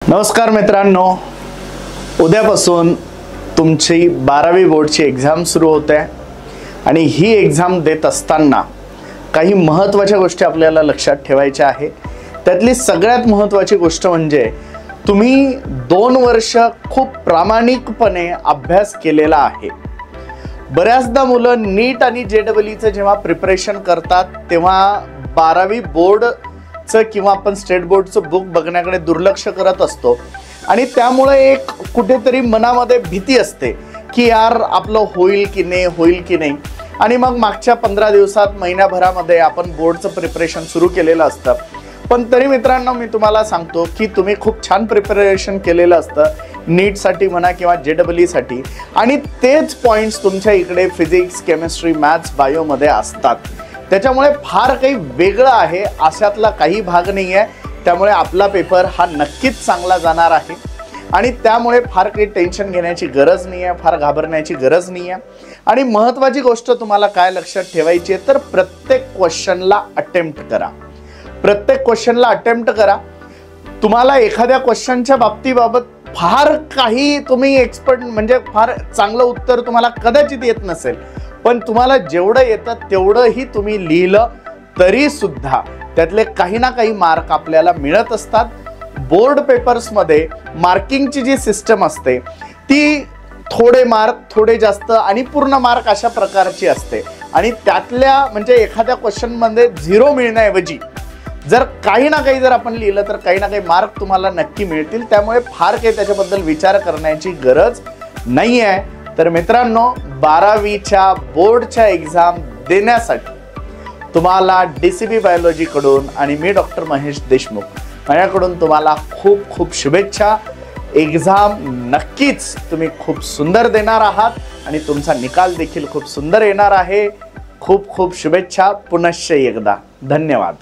नमस्कार मित्रांनो, उद्यापासून तुमची 12वी बोर्डची एग्जाम सुरू होते आणि ही एग्जाम देत असताना काही महत्त्वाच्या गोष्टी आपल्याला लक्षात ठेवायच्या आहे। त्यातली सगळ्यात महत्त्वाची गोष्ट म्हणजे तुम्ही 2 वर्ष खूप प्रामाणिकपणे अभ्यास केलेला आहे। बऱ्याचदा मुलं नीट आणि जेईईचं जेव्हा प्रिपरेशन करतात तेव्हा 12वी बोर्डचं किंवा आपण स्टेट बोर्डचं बुक बघण्याकडे दुर्लक्ष करत असतो आणि त्यामुळे एक कुठेतरी मनामध्ये भीती असते की यार आपलं होईल की नाही आणि मग मागच्या 15 दिवसात महिन्याभरामध्ये आपण बोर्डचं प्रिपरेशन सुरू केलेलं असतं। पण तरी मित्रांनो, मी तुम्हाला सांगतो की तुम्ही खूप छान प्रिपरेशन केलेलं असतं नीटसाठी म्हणा किंवा जेईईसाठी, आणि तेच पॉइंट्स तुमच्या इकडे फिजिक्स, केमिस्ट्री, मॅथ्स, बायोमध्ये असतात। त्याच्यामुळे फार काही वेगळं आहे अशातला काही भाग नाही आहे। त्यामुळे आपला पेपर हा नक्कीच चांगला जाणार आहे आणि त्यामुळे फार काही टेन्शन घेण्याची गरज नाही आहे, फार घाबरण्याची गरज नाही आहे। आणि महत्त्वाची गोष्ट तुम्हाला काय लक्षात ठेवायची आहे तर प्रत्येक क्वेश्चनला अटेम्प्ट करा, प्रत्येक क्वेश्चनला अटेम्प्ट करा। तुम्हाला एखाद्या क्वेश्चनच्या बाबतीबाबत फार काही तुम्ही एक्सपर्ट म्हणजे फार चांगलं उत्तर तुम्हाला कदाचित येत नसेल, पण तुम्हाला जेवढं येतं तेवढंही तुम्ही लिहिलं तरी सुद्धा त्यातले काही ना काही मार्क आपल्याला मिळत असतात। बोर्ड पेपर्समध्ये मार्किंगची जी सिस्टम असते ती थोडे मार्क, थोडे जास्त आणि पूर्ण मार्क अशा प्रकारची असते आणि त्यातल्या म्हणजे एखाद्या क्वेश्चनमध्ये 0 मिळण्याऐवजी जर काही ना काही जर आपण लिहिलं तर काही ना काही मार्क तुम्हाला नक्की मिळतील। त्यामुळे फार काही त्याच्याबद्दल विचार करण्याची गरज नाही आहे। तर मित्रांनो, 12वीच्या बोर्डच्या एग्जाम देण्यासाठी तुम्हाला DCB बायोलॉजी कडून आणि मी डॉक्टर महेश देशमुख माझ्याकडून तुम्हाला खूप खूप शुभेच्छा। एग्जाम नक्कीच तुम्ही खूप सुंदर देणार आहात आणि तुमचा निकाल देखील खूप सुंदर येणार आहे। खूप खूप शुभेच्छा पुनश्च एकदा, धन्यवाद।